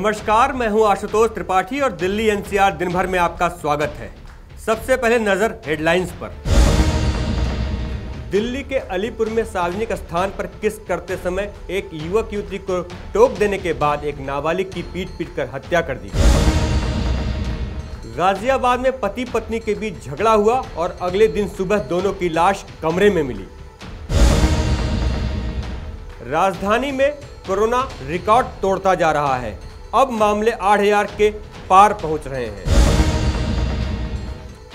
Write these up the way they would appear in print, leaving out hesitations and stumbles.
नमस्कार, मैं हूं आशुतोष त्रिपाठी और दिल्ली एनसीआर दिन भर में आपका स्वागत है। सबसे पहले नजर हेडलाइंस पर। दिल्ली के अलीपुर में सार्वजनिक स्थान पर किस करते समय एक युवक युवती को टोक देने के बाद एक नाबालिग की पीट कर हत्या कर दी। गाजियाबाद में पति पत्नी के बीच झगड़ा हुआ और अगले दिन सुबह दोनों की लाश कमरे में मिली। राजधानी में कोरोना रिकॉर्ड तोड़ता जा रहा है, अब मामले 8,000 के पार पहुंच रहे हैं।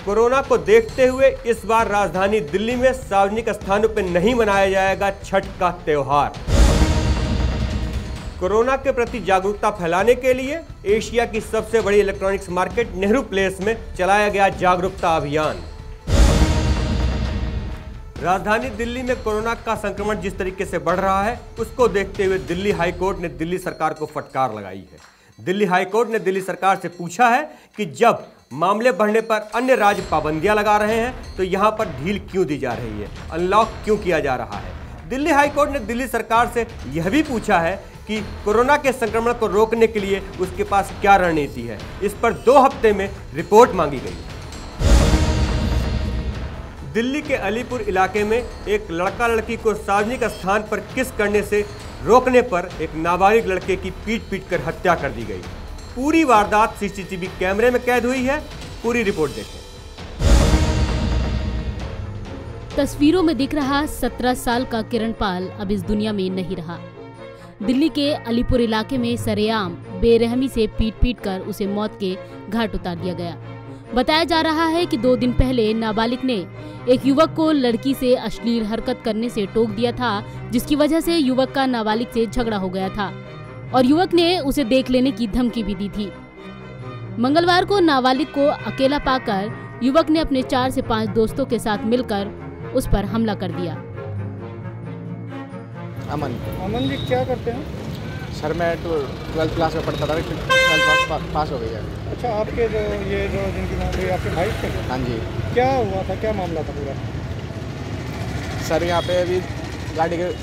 कोरोना को देखते हुए इस बार राजधानी दिल्ली में सार्वजनिक स्थानों पर नहीं मनाया जाएगा छठ का त्योहार। कोरोना के प्रति जागरूकता फैलाने के लिए एशिया की सबसे बड़ी इलेक्ट्रॉनिक्स मार्केट नेहरू प्लेस में चलाया गया जागरूकता अभियान। राजधानी दिल्ली में कोरोना का संक्रमण जिस तरीके से बढ़ रहा है, उसको देखते हुए दिल्ली हाईकोर्ट ने दिल्ली सरकार को फटकार लगाई है। दिल्ली हाईकोर्ट ने दिल्ली सरकार से पूछा है कि जब मामले बढ़ने पर अन्य राज्य पाबंदियां लगा रहे हैं तो यहां पर ढील क्यों दी जा रही है, अनलॉक क्यों किया जा रहा है। दिल्ली हाईकोर्ट ने दिल्ली सरकार से यह भी पूछा है कि कोरोना के संक्रमण को रोकने के लिए उसके पास क्या रणनीति है। इस पर 2 हफ्ते में रिपोर्ट मांगी गई। दिल्ली के अलीपुर इलाके में एक लड़का लड़की को सार्वजनिक स्थान पर किस करने से रोकने पर एक नाबालिग लड़के की पीट कर हत्या कर दी गई। पूरी वारदात सीसीटीवी कैमरे में कैद हुई है। पूरी रिपोर्ट देखें। तस्वीरों में दिख रहा 17 साल का किरण पाल अब इस दुनिया में नहीं रहा। दिल्ली के अलीपुर इलाके में सरेआम बेरहमी से पीट कर उसे मौत के घाट उतार दिया गया। बताया जा रहा है कि 2 दिन पहले नाबालिग ने एक युवक को लड़की से अश्लील हरकत करने से टोक दिया था, जिसकी वजह से युवक का नाबालिग से झगड़ा हो गया था और युवक ने उसे देख लेने की धमकी भी दी थी। मंगलवार को नाबालिग को अकेला पाकर युवक ने अपने 4 से 5 दोस्तों के साथ मिलकर उस पर हमला कर दिया। अमन जी क्या करते हैं? सर मैं 12th क्लास में पढ़ता था, 12th पास हो गया। अच्छा, आपके जो जिनकी नौकरी आपके भाई थे? हाँ जी। क्या हुआ था, क्या मामला था पूरा? सर यहाँ पे अभी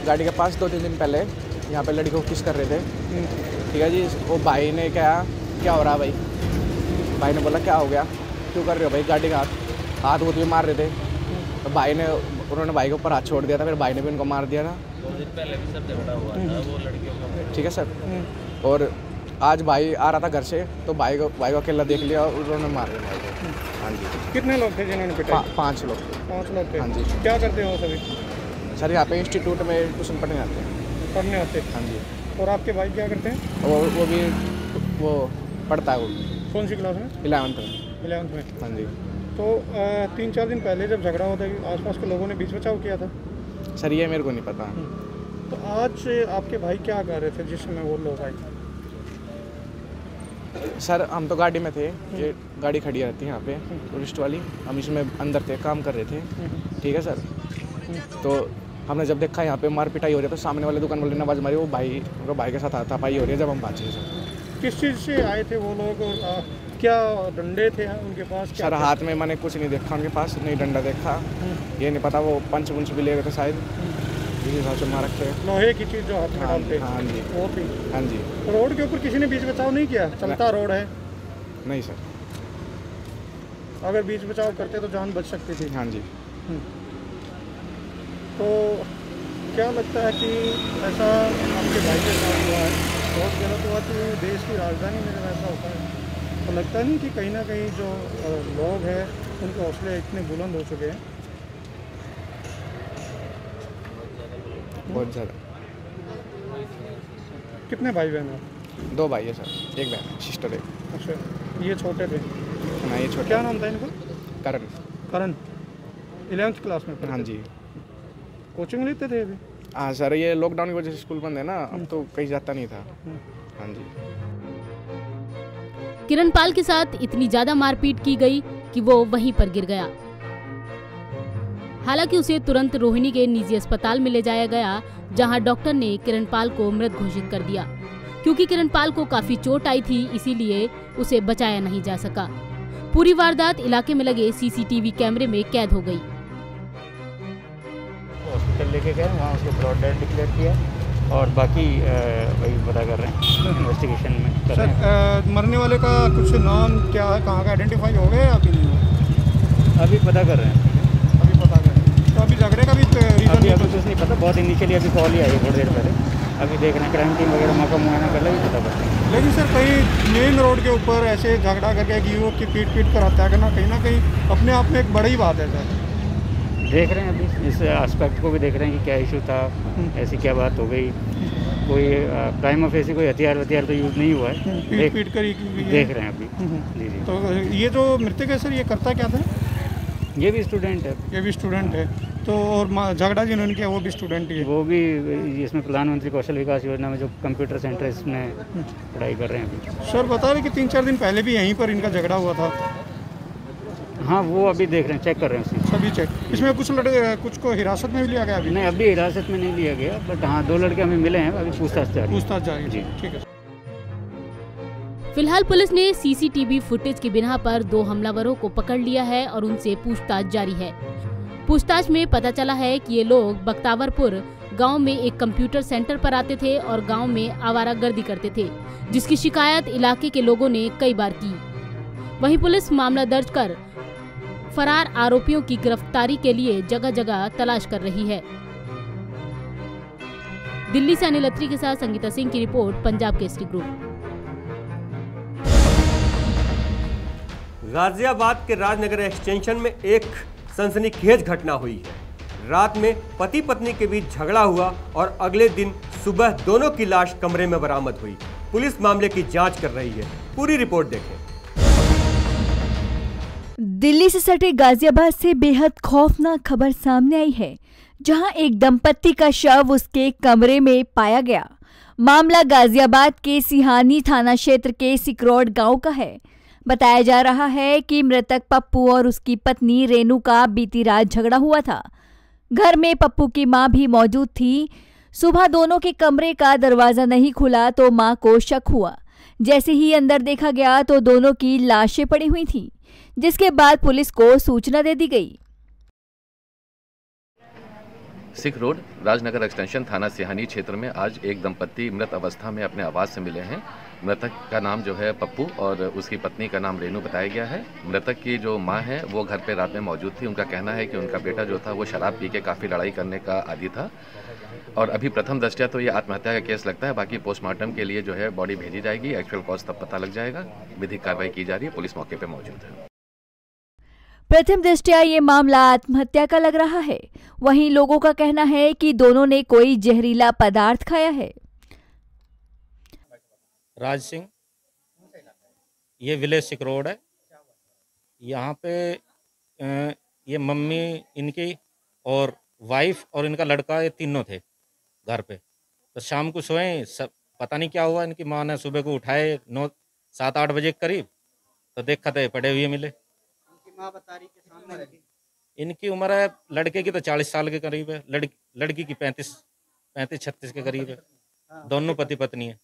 गाड़ी के पास 2-3 दिन पहले यहाँ पे लड़की को किस कर रहे थे। ठीक है जी। वो भाई ने क्या हो रहा भाई? भाई ने बोला क्या हो गया, क्यों कर रहे हो भाई? गाड़ी का हाथ भी मार रहे थे तो उन्होंने भाई के ऊपर हाथ छोड़ दिया था, फिर भाई ने भी उनको मार दिया था। 2 दिन पहले भी सब झगड़ा हुआ था वो लड़कियों का। ठीक है सर। और आज भाई आ रहा था घर से तो भाई को अकेला देख लिया और उन्होंने मार दिया भाई को। हाँ जी। कितने लोग थे जिन्होंने पिटाई? 5 लोग। 5 लोग थे। हाँ जी। क्या करते हो सभी? सर यहाँ पे इंस्टीट्यूट में ट्यूशन पढ़ने आते हैं। पढ़ने आते? हाँ जी। और आपके भाई क्या करते हैं? वो भी पढ़ता है। वो कौन सी क्लास में? 11th में। हाँ जी। तो 3-4 दिन पहले जब झगड़ा होता है आसपास के लोगों ने बीच बचाव किया था? सर ये मेरे को नहीं पता। तो आज आपके भाई क्या कर रहे थे जिस समय वो लोग आए? सर हम तो गाड़ी में थे, ये गाड़ी खड़ी रहती है यहाँ पे टूरिस्ट वाली, हम इसमें अंदर थे, काम कर रहे थे। ठीक है सर। तो हमने जब देखा यहाँ पे मार पिटाई हो रही है तो सामने वाले दुकान वाले ने आवाज़ मारी, वो भाई के साथ हाथापाई हो रही है। जब हम बातचीत सर किस चीज़ से आए थे वो लोग? क्या डंडे थे उनके पास? सर हाथ में मैंने कुछ नहीं देखा उनके पास, नहीं डंडा देखा, ये नहीं पता। वो पंच भी ले गए थे शायद, इस हिसाब से मार रखे। लोहे की चीज़ जो हाथ में डालते? हाँ जी। वो थी? हाँ जी। रोड के ऊपर किसी ने बीच बचाव नहीं किया? चलता रोड है। नहीं सर। अगर बीच बचाव करते तो जान बच सकती थी। हाँ जी। तो क्या लगता है कि ऐसा आपके भाई के साथ हुआ है, बहुत गलत हुआ कि देश की राजधानी में जब ऐसा होता है तो लगता नहीं कि कहीं ना कहीं जो लोग हैं उनके हौसले इतने बुलंद हो चुके हैं? बहुत ज़्यादा। कितने भाई बहन हैं? 2 भाई है सर, 1 बहन है, सिस्टर है। अच्छा, ये छोटे थे? हाँ ये छोटा। क्या नाम था इनका? करण। 11th क्लास में? हाँ जी। कोचिंग लेते थे अभी? हाँ सर, ये लॉकडाउन की वजह से स्कूल बंद है ना, अब तो कहीं जाता नहीं था। हाँ जी। किरण पाल के साथ इतनी ज्यादा मारपीट की गई कि वो वहीं पर गिर गया। हालांकि उसे तुरंत रोहिणी के निजी अस्पताल में ले जाया गया, जहां डॉक्टर ने किरण पाल को मृत घोषित कर दिया। क्योंकि किरण पाल को काफी चोट आई थी, इसीलिए उसे बचाया नहीं जा सका। पूरी वारदात इलाके में लगे सीसीटीवी कैमरे में कैद हो गई। हॉस्पिटल लेके गए, वहाँ उसको ब्लड डेड डिक्लेयर किया। और बाकी वही पता कर रहे हैं, इन्वेस्टिगेशन में कर रहे हैं। सर मरने वाले का कुछ नाम क्या है, कहाँ का आइडेंटिफाई हो गया या अभी नहीं हुआ? अभी पता कर रहे हैं। अभी पता करें। तो अभी झगड़े का भी अभी कुछ नहीं पता, बहुत इनिशियली अभी कॉल ही आई थोड़ी देर पहले। अभी देख रहे हैं, क्राइम टीम वगैरह मौका मुआयना कर लेगी, पता करते हैं। लेकिन सर कहीं मेन रोड के ऊपर ऐसे झगड़ा करके एक युवक की पीट कर हत्या करना कहीं अपने आप में एक बड़ी बात है सर। देख रहे हैं अभी इस एस्पेक्ट को भी देख रहे हैं कि क्या इशू था, ऐसी क्या बात हो गई। कोई क्राइम ऑफ ऐसी कोई हथियार तो यूज़ नहीं हुआ है, पीट कर ही देख रहे हैं अभी। जी। तो ये जो मृतक है सर, ये करता क्या था? ये भी स्टूडेंट है। ये भी स्टूडेंट है। तो और झगड़ा जिन्होंने किया वो भी स्टूडेंट ही है? वो भी इसमें प्रधानमंत्री कौशल विकास योजना में जो कंप्यूटर सेंटर है इसमें पढ़ाई कर रहे हैं अभी। सर बता रहे कि 3-4 दिन पहले भी यहीं पर इनका झगड़ा हुआ था। हाँ, वो अभी देख रहे हैं, चेक कर रहे हैं सभी चेक। इसमें कुछ को हिरासत में भी लिया गया? अभी नहीं, अभी हिरासत में नहीं लिया गया, बट हाँ 2 लड़के हमें मिले हैं, अभी पूछताछ जारी है। जी ठीक है। फिलहाल पुलिस ने सीसीटीवी फुटेज की बिना पर 2 हमलावरों को पकड़ लिया है और उनसे पूछताछ जारी है। पूछताछ में पता चला है कि ये लोग बख्तावरपुर गांव में एक कंप्यूटर सेंटर पर आते थे और गांव में आवारागर्दी करते थे, जिसकी शिकायत इलाके के लोगों ने कई बार की। वहीं पुलिस मामला दर्ज कर फरार आरोपियों की गिरफ्तारी के लिए जगह जगह तलाश कर रही है। दिल्ली से अनिल अत्री के साथ संगीता सिंह की रिपोर्ट, पंजाब केसरी ग्रुप। गाजियाबाद के राजनगर एक्सटेंशन में एक सनसनीखेज घटना हुई है। रात में पति पत्नी के बीच झगड़ा हुआ और अगले दिन सुबह दोनों की लाश कमरे में बरामद हुई। पुलिस मामले की जांच कर रही है। पूरी रिपोर्ट देखें। दिल्ली से सटे गाजियाबाद से बेहद खौफनाक खबर सामने आई है, जहां एक दंपत्ति का शव उसके कमरे में पाया गया। मामला गाजियाबाद के सिहानी थाना क्षेत्र के सिकरौड गांव का है। बताया जा रहा है कि मृतक पप्पू और उसकी पत्नी रेणु का बीती रात झगड़ा हुआ था। घर में पप्पू की मां भी मौजूद थी। सुबह दोनों के कमरे का दरवाजा नहीं खुला तो मां को शक हुआ। जैसे ही अंदर देखा गया तो दोनों की लाशें पड़ी हुई थीं, जिसके बाद पुलिस को सूचना दे दी गई। सिख रोड राजनगर एक्सटेंशन थाना सिहानी क्षेत्र में आज एक दंपत्ति मृत अवस्था में अपने आवास से मिले हैं। मृतक का नाम जो है पप्पू और उसकी पत्नी का नाम रेणु बताया गया है। मृतक की जो मां है वो घर पे रात में मौजूद थी। उनका कहना है कि उनका बेटा जो था वो शराब पी के काफ़ी लड़ाई करने का आदी था और अभी प्रथम दृष्टया तो ये आत्महत्या का केस लगता है। बाकी पोस्टमार्टम के लिए जो है बॉडी भेजी जाएगी। एक्चुअल कॉज तब पता लग जाएगा। विधिक कार्रवाई की जा रही है। पुलिस मौके पर मौजूद है। प्रथम दृष्टया ये मामला आत्महत्या का लग रहा है। वहीं लोगों का कहना है कि दोनों ने कोई जहरीला पदार्थ खाया है। राज सिंह, ये विलेज सिकरोड है। यहाँ पे ये मम्मी इनकी और वाइफ और इनका लड़का, ये तीनों थे घर पे। तो शाम को सोए, सब पता नहीं क्या हुआ, इनकी माँ ने सुबह को उठाए 7-8 बजे के करीब, तो देखा थे पड़े हुए मिले। माँ बता रही कि सामने इनकी उम्र है, लड़के की तो 40 साल के करीब है, लड़की की 35-36 के करीब है। दोनों पति पत्नी है।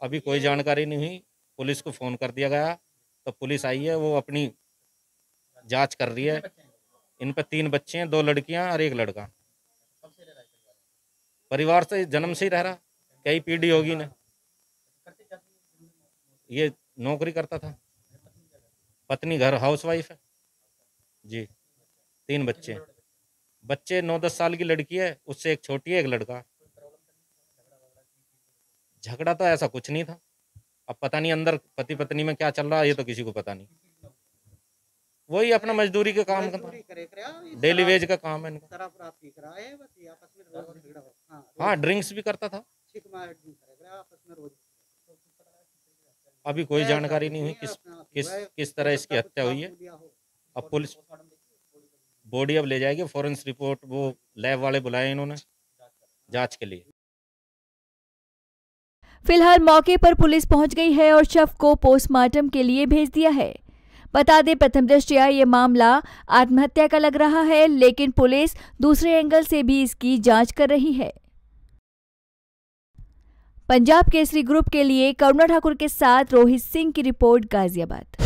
अभी कोई जानकारी नहीं हुई। पुलिस को फोन कर दिया गया तो पुलिस आई है, वो अपनी जांच कर रही है। इन पर 3 बच्चे हैं, 2 लड़कियां और 1 लड़का। परिवार से जन्म से ही रह रहा, कई पीढ़ी होगी ना। ये नौकरी करता था। पत्नी घर हाउसवाइफ है जी। 3 बच्चे 9-10 साल की लड़की है, उससे एक छोटी है, 1 लड़का। झगड़ा तो ऐसा कुछ नहीं था। अब पता नहीं अंदर पति पत्नी में क्या चल रहा है, ये तो किसी को पता नहीं। वही अपना मजदूरी का काम करता, डेली वेज का काम है इनका। हाँ, ड्रिंक्स भी करता था। अभी कोई जानकारी नहीं हुई किस तरह इसकी हत्या हुई है। अब पुलिस बॉडी अब ले जाएगी। फॉरेंसिक रिपोर्ट वो लैब वाले बुलाए इन्होंने जांच के लिए। फिलहाल मौके पर पुलिस पहुंच गई है और शव को पोस्टमार्टम के लिए भेज दिया है। बता दें, प्रथम दृष्टया ये मामला आत्महत्या का लग रहा है, लेकिन पुलिस दूसरे एंगल से भी इसकी जांच कर रही है। पंजाब केसरी ग्रुप के लिए करुणा ठाकुर के साथ रोहित सिंह की रिपोर्ट, गाजियाबाद।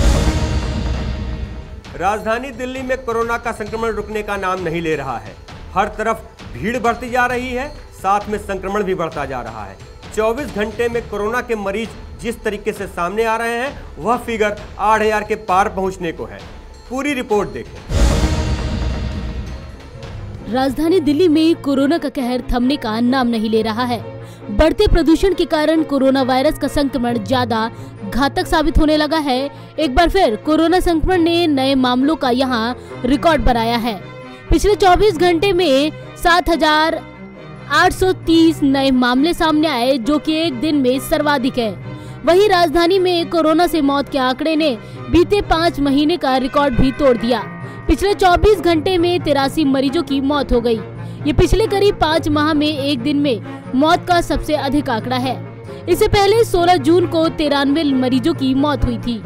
राजधानी दिल्ली में कोरोना का संक्रमण रुकने का नाम नहीं ले रहा है। हर तरफ भीड़ बढ़ती जा रही है, साथ में संक्रमण भी बढ़ता जा रहा है। 24 घंटे में कोरोना के मरीज जिस तरीके से सामने आ रहे हैं वह फिगर 8000 के पार पहुंचने को है। पूरी रिपोर्ट देखें। राजधानी दिल्ली में कोरोना का कहर थमने का नाम नहीं ले रहा है। बढ़ते प्रदूषण के कारण कोरोना वायरस का संक्रमण ज्यादा घातक साबित होने लगा है। एक बार फिर कोरोना संक्रमण ने नए मामलों का यहां रिकॉर्ड बनाया है। पिछले 24 घंटे में 7,830 नए मामले सामने आए, जो कि एक दिन में सर्वाधिक है। वहीं राजधानी में कोरोना से मौत के आंकड़े ने बीते 5 महीने का रिकॉर्ड भी तोड़ दिया। पिछले 24 घंटे में 83 मरीजों की मौत हो गई। ये पिछले करीब 5 माह में एक दिन में मौत का सबसे अधिक आंकड़ा है। इससे पहले 16 जून को 93 मरीजों की मौत हुई थी।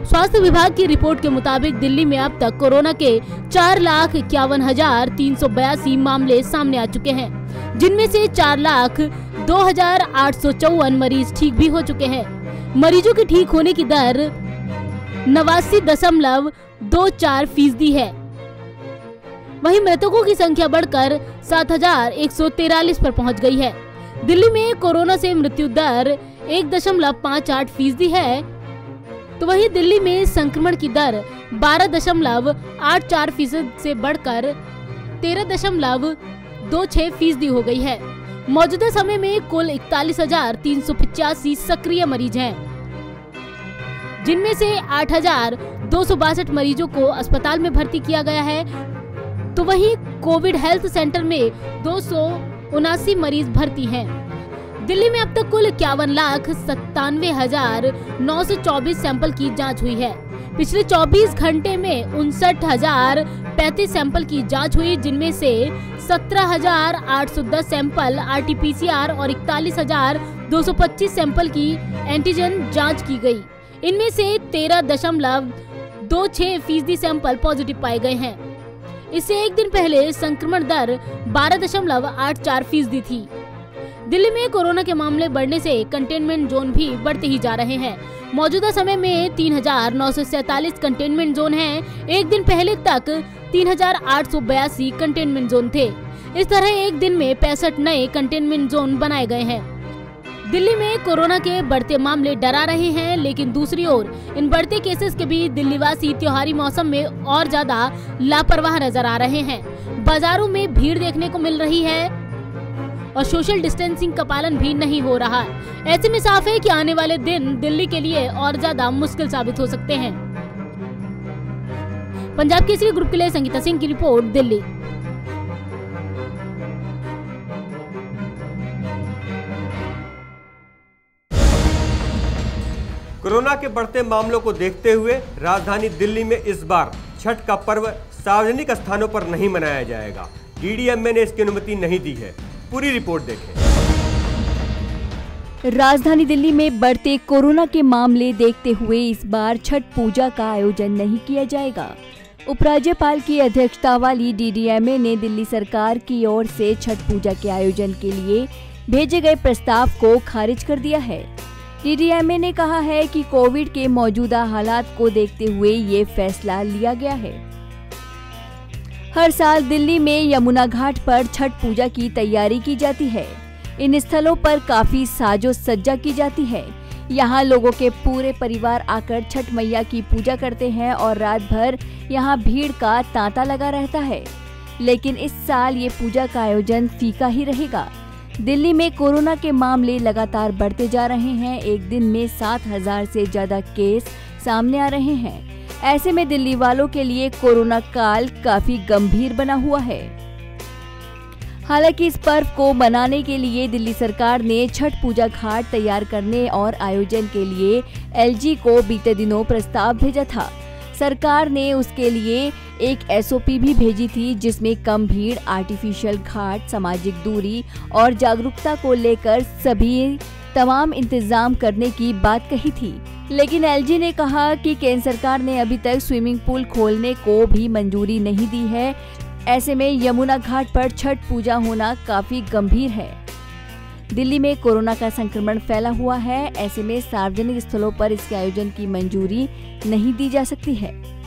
स्वास्थ्य विभाग की रिपोर्ट के मुताबिक दिल्ली में अब तक कोरोना के 4,51,382 मामले सामने आ चुके हैं, जिनमें से 4,02,854 मरीज ठीक भी हो चुके हैं। मरीजों के ठीक होने की दर 89.24% है। वहीं मृतकों की संख्या बढ़कर 7,143 पर पहुंच गई है। दिल्ली में कोरोना से मृत्यु दर 1.58% है, तो वहीं दिल्ली में संक्रमण की दर 12.84% से बढ़कर 13.26% हो गई है। मौजूदा समय में कुल 41,385 सक्रिय मरीज हैं, जिनमें से 8,262 मरीजों को अस्पताल में भर्ती किया गया है। तो वहीं कोविड हेल्थ सेंटर में 279 मरीज भर्ती हैं। दिल्ली में अब तक कुल 51,97,924 सैंपल की जांच हुई है। पिछले 24 घंटे में 59,035 सैंपल की जांच हुई, जिनमें से 17,810 सैंपल RT-PCR और 41,225 सैंपल की एंटीजन जांच की गई। इनमें से 13.26% सैंपल पॉजिटिव पाए गए हैं। इससे एक दिन पहले संक्रमण दर 12.84% थी। दिल्ली में कोरोना के मामले बढ़ने से कंटेनमेंट जोन भी बढ़ते ही जा रहे हैं। मौजूदा समय में 3,947 कंटेनमेंट जोन हैं। एक दिन पहले तक 3,882 कंटेनमेंट जोन थे। इस तरह एक दिन में 65 नए कंटेनमेंट जोन बनाए गए हैं। दिल्ली में कोरोना के बढ़ते मामले डरा रहे हैं, लेकिन दूसरी ओर इन बढ़ते केसेस के बीच दिल्लीवासी त्योहारी मौसम में और ज्यादा लापरवाह नजर आ रहे हैं। बाजारों में भीड़ देखने को मिल रही है और सोशल डिस्टेंसिंग का पालन भी नहीं हो रहा। ऐसे में साफ है कि आने वाले दिन दिल्ली के लिए और ज्यादा मुश्किल साबित हो सकते हैं। पंजाब केसरी ग्रुप के लिए संगीता सिंह की रिपोर्ट, दिल्ली। कोरोना के बढ़ते मामलों को देखते हुए राजधानी दिल्ली में इस बार छठ का पर्व सार्वजनिक स्थानों पर नहीं मनाया जाएगा। DDMA ने इसकी अनुमति नहीं दी है। पूरी रिपोर्ट देखें। राजधानी दिल्ली में बढ़ते कोरोना के मामले देखते हुए इस बार छठ पूजा का आयोजन नहीं किया जाएगा। उपराज्यपाल की अध्यक्षता वाली DDMA ने दिल्ली सरकार की ओर से छठ पूजा के आयोजन के लिए भेजे गए प्रस्ताव को खारिज कर दिया है। DDMA ने कहा है कि कोविड के मौजूदा हालात को देखते हुए ये फैसला लिया गया है। हर साल दिल्ली में यमुना घाट पर छठ पूजा की तैयारी की जाती है। इन स्थलों पर काफी साजो सज्जा की जाती है। यहाँ लोगों के पूरे परिवार आकर छठ मैया की पूजा करते हैं और रात भर यहाँ भीड़ का तांता लगा रहता है। लेकिन इस साल ये पूजा का आयोजन फीका ही रहेगा। दिल्ली में कोरोना के मामले लगातार बढ़ते जा रहे हैं। एक दिन में 7,000 से ज्यादा केस सामने आ रहे हैं। ऐसे में दिल्ली वालों के लिए कोरोना काल काफी गंभीर बना हुआ है। हालांकि इस पर्व को मनाने के लिए दिल्ली सरकार ने छठ पूजा घाट तैयार करने और आयोजन के लिए LG को बीते दिनों प्रस्ताव भेजा था। सरकार ने उसके लिए एक SOP भी भेजी थी, जिसमें कम भीड़, आर्टिफिशियल घाट, सामाजिक दूरी और जागरूकता को लेकर सभी तमाम इंतजाम करने की बात कही थी। लेकिन LG ने कहा कि केंद्र सरकार ने अभी तक स्विमिंग पूल खोलने को भी मंजूरी नहीं दी है। ऐसे में यमुना घाट पर छठ पूजा होना काफी गंभीर है। दिल्ली में कोरोना का संक्रमण फैला हुआ है। ऐसे में सार्वजनिक स्थलों पर इसके आयोजन की मंजूरी नहीं दी जा सकती है।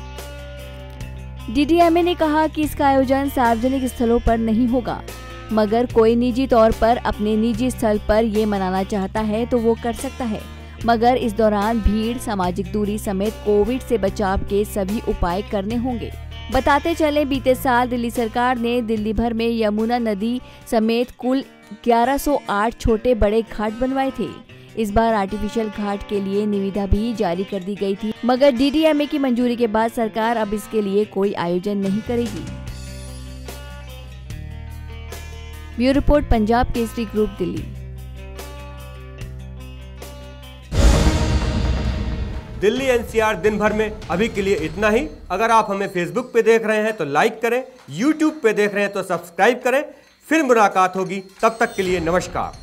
डीडीएमए ने कहा कि इसका आयोजन सार्वजनिक स्थलों पर नहीं होगा, मगर कोई निजी तौर पर अपने निजी स्थल पर ये मनाना चाहता है तो वो कर सकता है, मगर इस दौरान भीड़, सामाजिक दूरी समेत कोविड से बचाव के सभी उपाय करने होंगे। बताते चले, बीते साल दिल्ली सरकार ने दिल्ली भर में यमुना नदी समेत कुल 1108 छोटे बड़े घाट बनवाए थे। इस बार आर्टिफिशियल घाट के लिए निविदा भी जारी कर दी गई थी, मगर डीडीएमए की मंजूरी के बाद सरकार अब इसके लिए कोई आयोजन नहीं करेगी। Bureau report, Punjab Kesari group, Delhi. Delhi NCR दिन भर में अभी के लिए इतना ही। अगर आप हमें फेसबुक पे देख रहे हैं तो लाइक करें, यूट्यूब पे देख रहे हैं तो सब्सक्राइब करें। फिर मुलाकात होगी, तब तक के लिए नमस्कार।